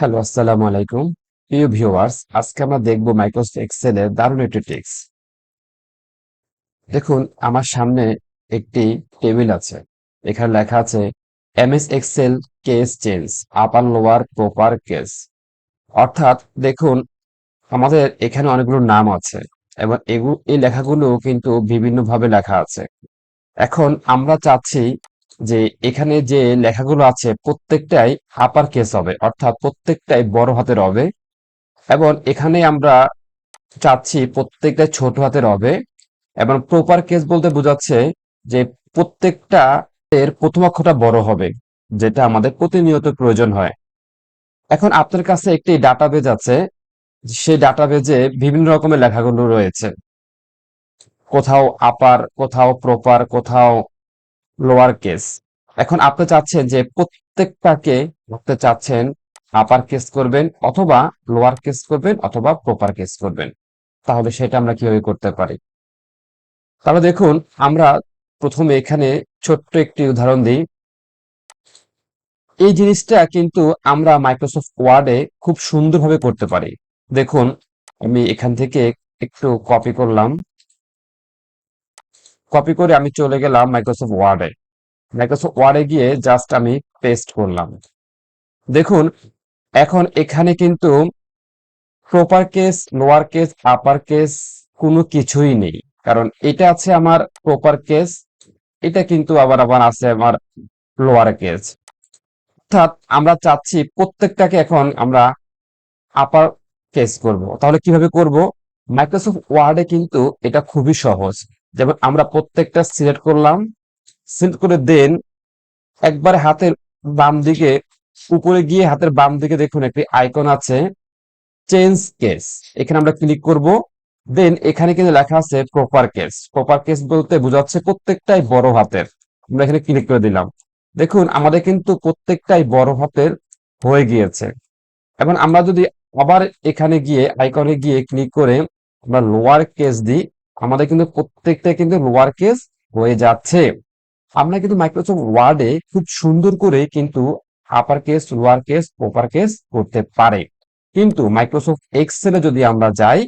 Hello, আসসালামু আলাইকুম। প্রিয় ভিউয়ার্স, আজকে আমরা দেখব মাইক্রোসফট এক্সেল এর দারুণ একটি ট্রিক্স। দেখুন, আমার সামনে একটি টেবিল আছে। এখানে লেখা আছে MS Excel case change upper lower proper case. অর্থাৎ দেখুন, আমাদের এখানে অনেকগুলো নাম আছে এবং এই লেখাগুলো কিন্তু বিভিন্নভাবে লেখা আছে। এখন আমরা চাচ্ছি যে এখানে যে লেখাগুলো আছে প্রত্যেকটাই আপার কেস হবে, অর্থাৎ প্রত্যেকটাই বড় হাতের হবে। এবং এখানে আমরা চাচ্ছি প্রত্যেকটা ছোট হাতের হবে। এবং প্রপার কেস বলতে বোঝাচ্ছে যে প্রত্যেকটা এর প্রথম অক্ষরটা বড় হবে, যেটা আমাদের প্রতিনিয়ত প্রয়োজন হয়। এখন আপনার কাছে একটি ডাটাবেজ আছে, সেই ডাটাবেজে বিভিন্ন রকমের লেখাগুলো রয়েছে। কোথাও আপার, কোথাও প্রপার, কোথাও লোয়ার কেস। এখন আপনি চাচ্ছেন যে প্রত্যেকটাকে আপনি চাচ্ছেন আপার কেস করবেন, অথবা লোয়ার কেস করবেন, অথবা প্রপার কেস করবেন। তাহলে সেটা আমরা কিভাবে করতে পারি? তাহলে দেখুন, আমরা প্রথমে এখানে ছোট্ট একটি উদাহরণ দিই। এই জিনিসটা কিন্তু আমরা মাইক্রোসফট ওয়ার্ডে খুব সুন্দরভাবে করতে পারি। দেখুন, আমি এখান থেকে একটু কপি করলাম। কপি করে আমি চলে গেলাম মাইক্রোসফট ওয়ার্ডে। মাইক্রোসফট ওয়ার্ডে গিয়ে জাস্ট আমি পেস্ট করলাম। দেখুন, এখন এখানে কিন্তু proper case, lower case, upper case কোনো কিছুই নেই। কারণ এটা আছে আমার প্রপার কেস, এটা কিন্তু আবার আবার আছে আমার লোয়ার কেস। অর্থাৎ আমরা চাচ্ছি প্রত্যেকটাকে এখন আমরা আপার কেস করব। তাহলে কিভাবে করব? মাইক্রোসফট ওয়ার্ডে কিন্তু এটা খুবই সহজ। যেমন আমরা প্রত্যেকটা সিলেক্ট করলাম, সিলেক্ট করে দেন একবার হাতের বাম দিকে উপরে গিয়ে হাতের বাম দিকে দেখুন একটি আইকন আছে চেঞ্জ কেস। এখানে আমরা ক্লিক করব। দেন এখানে কিন্তু লেখা আছে প্রপার কেস। প্রপার কেস বলতে বোঝাচ্ছে প্রত্যেকটাই বড় হাতের। আমরা এখানে ক্লিক করে দিলাম। দেখুন, আমাদের কিন্তু প্রত্যেকটাই বড় হাতের হয়ে গিয়েছে। এখন আমরা যদি আবার এখানে গিয়ে আইকনে গিয়ে ক্লিক করে আমরা লোয়ার কেস দিই, আমাদের কিন্তু প্রত্যেকটাই কিন্তু লোয়ার কেস হয়ে যাচ্ছে। আমরা কিন্তু মাইক্রোসফট ওয়ার্ডে খুব সুন্দর করে কিন্তু upper case, lower case, proper case করতে পারে। কিন্তু মাইক্রোসফট এক্সেলে যদি আমরা যাই,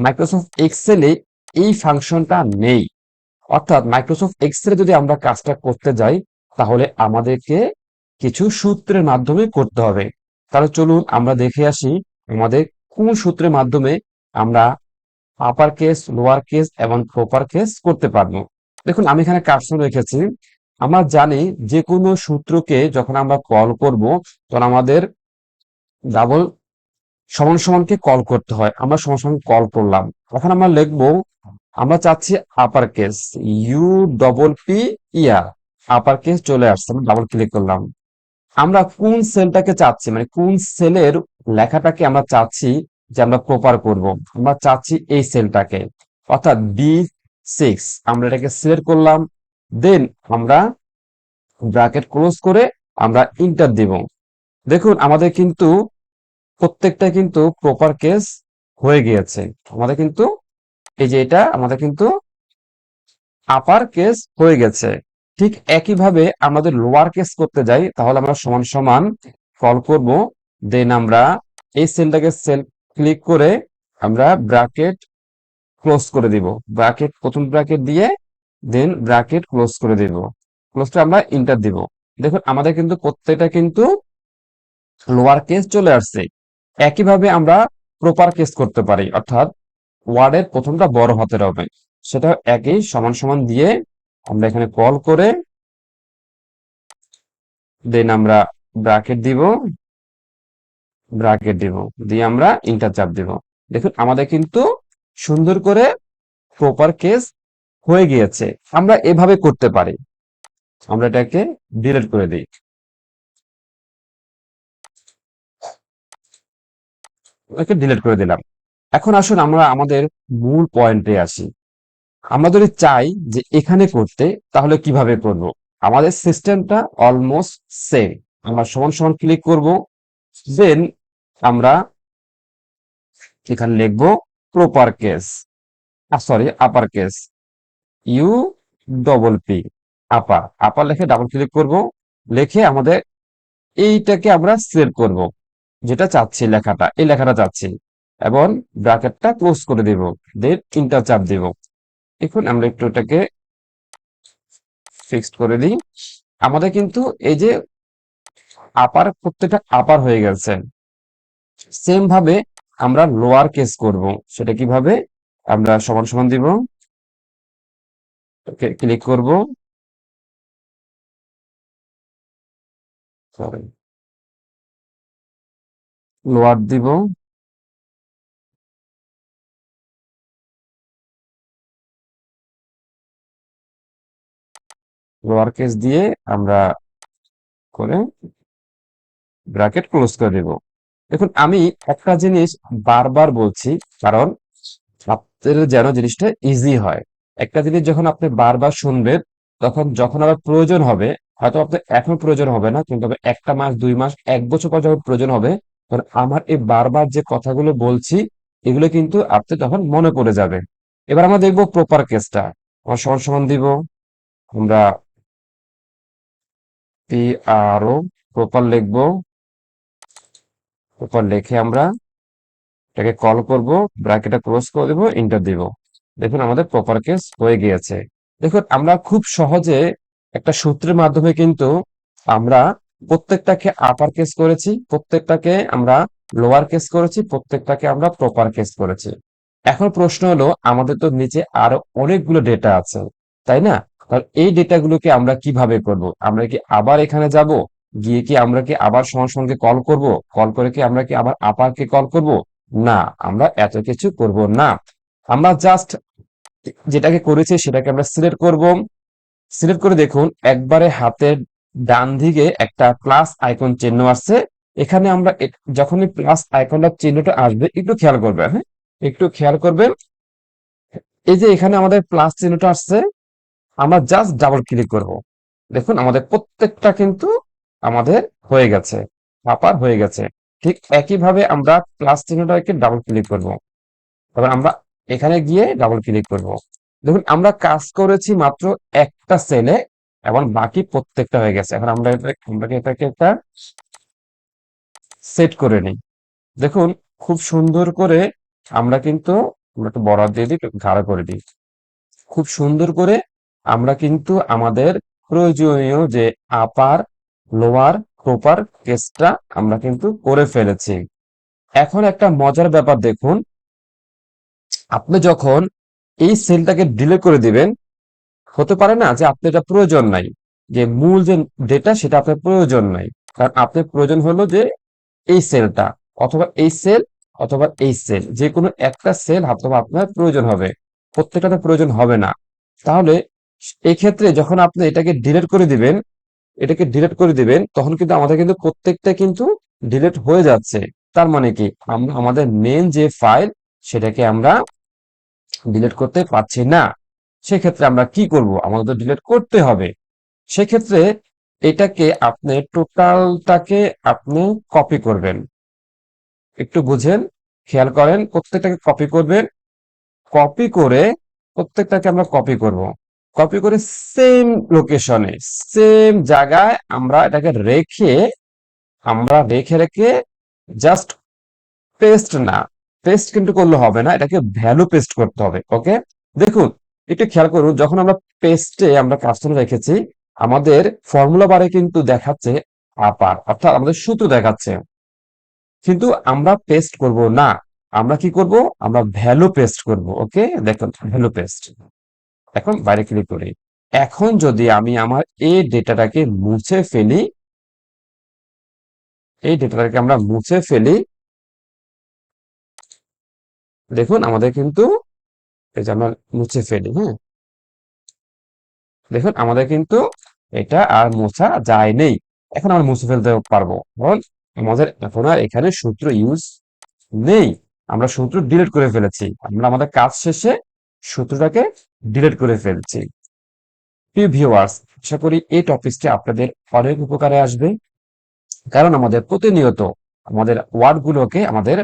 মাইক্রোসফট এক্সেলে এই ফাংশনটা নেই। অর্থাৎ মাইক্রোসফট এক্সেলে যদি আমরা কাজটা করতে যাই, তাহলে আমাদেরকে কিছু সূত্রের মাধ্যমে করতে হবে। তাহলে চলুন আমরা দেখে আসি আমাদের কোন সূত্রের মাধ্যমে আমরা আপার কেস, লোয়ার কেস এবং প্রপার কেস করতে পারবো। দেখুন, আমি এখানে কার্সর রেখেছি। আমরা জানি যে কোনো সূত্রকে যখন আমরা কল করব, তখন আমাদের ডাবল সমান সমানকে কল করতে হয়। আমরা সমান সমান কল করলাম। এখন আমরা লিখবো, আমরা চাচ্ছি upper case, U double P E R, upper case চলে আসছে। আমরা ডাবল ক্লিক করলাম। আমরা কোন সেলটাকে চাচ্ছি, মানে কোন সেলের লেখাটাকে আমরা চাচ্ছি যে আমরা প্রপার করব? আমরা চাচ্ছি এই সেলটাকে, অর্থাৎ B6। আমরা এটাকে সিলেক্ট করলাম। দেন আমরা ব্র্যাকেট ক্লোজ করে আমরা ইন্টার দিব। দেখুন, আমাদের কিন্তু প্রত্যেকটা কিন্তু প্রপার কেস হয়ে গিয়েছে। আমাদের কিন্তু এই যে এটা আমাদের কিন্তু আপার কেস হয়ে গেছে। ঠিক একইভাবে আমাদের লোয়ার কেস করতে যাই, তাহলে আমরা সমান সমান কল করব। দেন আমরা এই সেলটাকে সেল ক্লিক করে আমরা ব্র্যাকেট ক্লোজ করে দিব। ব্র্যাকেট, প্রথম ব্র্যাকেট দিয়ে দেন ব্র্যাকেট ক্লোজ করে দিব। ক্লোজ করে আমরা ইন্টার দিব। দেখুন, আমাদের কিন্তু প্রত্যেকটা কিন্তু লোয়ার কেস চলে আসছে। একইভাবে আমরা প্রপার কেস করতে পারি, অর্থাৎ ওয়ার্ডের প্রথমটা বড় হাতের হবে। সেটা একই সমান সমান দিয়ে আমরা এখানে কল করে দেন আমরা ব্র্যাকেট দিব, ব্র্যাকেট দিব, দিয়ে আমরা ইন্টার চাপ দিব। দেখুন, আমাদের কিন্তু সুন্দর করে প্রপার কেস হয়ে গিয়েছে। আমরা এভাবে করতে পারি। আমরা এটাকে ডিলিট করে দিই। ওকে, ডিলিট করে দিলাম। এখন আসুন আমরা আমাদের মূল পয়েন্টে আসি। আমরা যদি চাই যে এখানে করতে, তাহলে কিভাবে করব? আমাদের সিস্টেমটা অলমোস্ট সেম। আমরা সমান সমান ক্লিক করব। দেন আমরা এখানে লিখবো proper case, sorry upper case, U double P, upper. Upper লিখে ডাবল ক্লিক করব, লিখে আমাদের এইটাকে আমরা সেভ করব, যেটা চাচ্ছি লেখাটা, এই লেখাটা চাচ্ছি, এবং ব্র্যাকেটটা ক্লোজ করে দিব, দেন ইন্টার চাপ দিব। এখন আমরা একটু এটাকে ফিক্সড করে দিই। আমাদের কিন্তু এই যে আপার, প্রত্যেকটা আপার হয়ে গেছে। সেম ভাবে আমরা লোয়ার কেস করব। সেটা কিভাবে? আমরা সমান সমান দিব, ক্লিক করব, সরি, লোয়ার দিব, লোয়ার কেস দিয়ে আমরা করে ব্র্যাকেট ক্লোজ করে দিব। দেখুন আমি একটা জিনিস বারবার বলছি, কারণ আপনাদের যেন জিনিসটা ইজি হয়। একটা জিনিস যখন আপনি বারবার শুনবেন, তখন যখন আবার প্রয়োজন হবে, হয়তো আপনার এখন প্রয়োজন হবে না, কিন্তু আবার 1 মাস, 2 মাস, 1 বছর পর যখন প্রয়োজন হবে, তখন আমার এই বারবার যে কথাগুলো বলছি, এগুলো কিন্তু আপনি তখন মনে পড়ে যাবে। এবার আমরা দেখবো প্রপার কেসটা। আমরা সমান সমান দিব, আমরা পি আর ও প্রপার লিখবো, প্রপার লিখে আমরা এটাকে কল করব, ব্র্যাকেটে ক্লোজ করে দেব, এন্টার দিব। দেখুন আমাদের প্রপার কেস হয়ে গিয়েছে। দেখুন আমরা খুব সহজে একটা সূত্রের মাধ্যমে কিন্তু আমরা প্রত্যেকটাকে আপার কেস করেছি, প্রত্যেকটাকে আমরা লোয়ার কেস করেছি, প্রত্যেকটাকে আমরা প্রপার কেস করেছি। এখন প্রশ্ন হলো, আমাদের তো নিচে আরো অনেকগুলো ডেটা আছে, তাই না? তাহলে এই ডেটাগুলোকে আমরা কিভাবে করব? আমরা কি আবার এখানে যাব, গিয়ে কি আমরা কি আবার সমান সমানকে কল করব, কল করে কি আমরা কি আবার আপারকে কল করব? না, আমরা এত কিছু করব না। আমরা জাস্ট যেটাকে করেছি সেটাকে আমরা সিলেক্ট করব। সিলেক্ট করে দেখুন একবারে হাতের ডান দিকে একটা প্লাস আইকন চিহ্ন আসছে। এখানে আমরা যখনই প্লাস আইকনটা চিহ্নটা আসবে, একটু খেয়াল করবেন, হ্যাঁ, একটু খেয়াল করবেন। এই যে এখানে আমাদের প্লাস চিহ্নটা আসছে, আমরা জাস্ট ডাবল ক্লিক করব। দেখুন আমাদের প্রত্যেকটা কিন্তু আমাদের হয়ে গেছে, আপার হয়ে গেছে। ঠিক একইভাবে আমরা প্লাস চিহ্নটাকে ডাবল ক্লিক করব। তবে আমরা এখানে গিয়ে ডাবল ক্লিক করব। দেখুন আমরা কাজ করেছি মাত্র একটা সেলে, এবং বাকি প্রত্যেকটা হয়ে গেছে। এখন আমরা এটাকে একটা সেট করে নিই। দেখুন খুব সুন্দর করে আমরা কিন্তু, আমরা একটু বর্ডার দিয়ে দিই, একটু গাঢ় করে দিই। খুব সুন্দর করে আমরা কিন্তু আমাদের প্রয়োজনীয় যে আপার, লোয়ার, প্রপার কেসটা আমরা কিন্তু করে ফেলেছি। এখন একটা মজার ব্যাপার দেখুন, আপনি যখন এই সেলটাকে ডিলিট করে দিবেন, হতে পারে না যে আপনার এটা প্রয়োজন নাই, যে মূল যে ডেটা সেটা আপনার প্রয়োজন নাই, কারণ আপনার প্রয়োজন হলো যে এই সেলটা, অথবা এই সেল, অথবা এই সেল, যে কোনো একটা সেল অথবা আপনার প্রয়োজন হবে, প্রত্যেকটাতে প্রয়োজন হবে না। তাহলে এই ক্ষেত্রে যখন আপনি এটাকে ডিলিট করে দিবেন, এটাকে ডিলিট করে দিবেন, তখন কিন্তু আমাদের কিন্তু প্রত্যেকটা কিন্তু ডিলিট হয়ে যাচ্ছে। তার মানে কি, আমরা আমাদের মেন যে ফাইল সেটাকে আমরা ডিলিট করতে পারছি না। সেক্ষেত্রে আমরা কি করব? আমাদের তো ডিলিট করতে হবে। সেক্ষেত্রে এটাকে আপনি টোটালটাকে আপনি কপি করবেন। একটু বুঝেন, খেয়াল করেন, প্রত্যেকটাকে কপি করবেন। কপি করে প্রত্যেকটাকে আমরা কপি করব। কপি করে সেম লোকেশনে, সেম জায়গায় আমরা এটাকে রেখে, আমরা রেখে রেখে জাস্ট পেস্ট না, পেস্ট কিন্তু করলে হবে না, এটাকে ভ্যালু পেস্ট করতে হবে। ওকে, দেখুন একটু খেয়াল করুন, যখন আমরা পেস্টে আমরা কাজটা রেখেছি, আমাদের ফর্মুলা বারে কিন্তু দেখাচ্ছে আপার, অর্থাৎ আমাদের সূত্র দেখাচ্ছে, কিন্তু আমরা পেস্ট করব না। আমরা কি করব? আমরা ভ্যালু পেস্ট করব। ওকে, দেখুন ভ্যালু পেস্ট। এখন বাইরে ক্লিক করি। এখন যদি আমি আমার এই ডেটাটাকে মুছে ফেলি, এই ডেটাটাকে আমরা মুছে ফেলি, দেখুন আমাদের কিন্তু, এই যে আমরা মুছে ফেলি, হ্যাঁ, দেখুন আমাদের কিন্তু এটা আর মোছা যায় নেই। এখন আমরা মুছে ফেলতে পারবো, কারণ আমাদের এখন আর এখানে সূত্র ইউজ নেই। আমরা সূত্র ডিলিট করে ফেলেছি, আমরা আমাদের কাজ শেষে সূত্রটাকে ডিলিট করে ফেলছি। প্রিয় ভিউয়ার্স, আশা করি এই টপিকটি আপনাদের অনেক উপকারে আসবে, কারণ আমাদের প্রতিনিয়ত আমাদের ওয়ার্ড গুলোকে আমাদের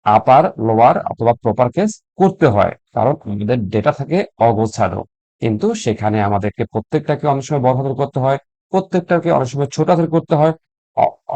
আপার, লোয়ার অথবা প্রপার কেস করতে হয়, কারণ আমাদের ডেটা থাকে অগোছালো। কিন্তু সেখানে আমাদেরকে প্রত্যেকটাকে অনেক সময় বড় হাতের করতে হয়, প্রত্যেকটাকে অনেক সময় ছোট হাতের করতে হয়।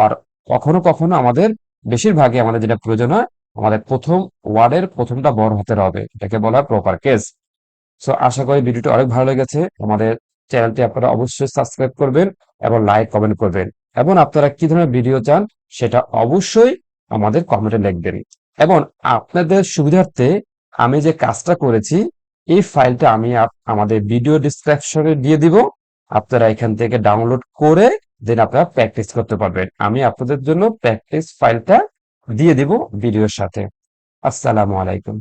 আর কখনো কখনো আমাদের বেশিরভাগই আমাদের যেটা প্রয়োজন হয়, আমাদের প্রথম ওয়ার্ডের প্রথমটা বড় হাতের হবে, এটাকে বলা হয় প্রপার কেস। সো আশা করি ভিডিওটি অনেক ভালো লেগেছে। আমাদের চ্যানেলটি আপনারা অবশ্যই সাবস্ক্রাইব করবেন এবং লাইক কমেন্ট করবেন, এবং আপনারা কি ধরনের ভিডিও চান সেটা অবশ্যই আমাদের কমেন্টে লিখবেন। এবং আপনাদের সুবিধার্থে আমি যে কাজটা করেছি, এই ফাইলটা আমি আমাদের ভিডিও ডিসক্রিপশনে দিয়ে দিব। আপনারা এখান থেকে ডাউনলোড করে দেন আপনারা প্র্যাকটিস করতে পারবেন। আমি আপনাদের জন্য প্র্যাকটিস ফাইলটা দিয়ে দিব ভিডিওর সাথে। আসসালামু আলাইকুম।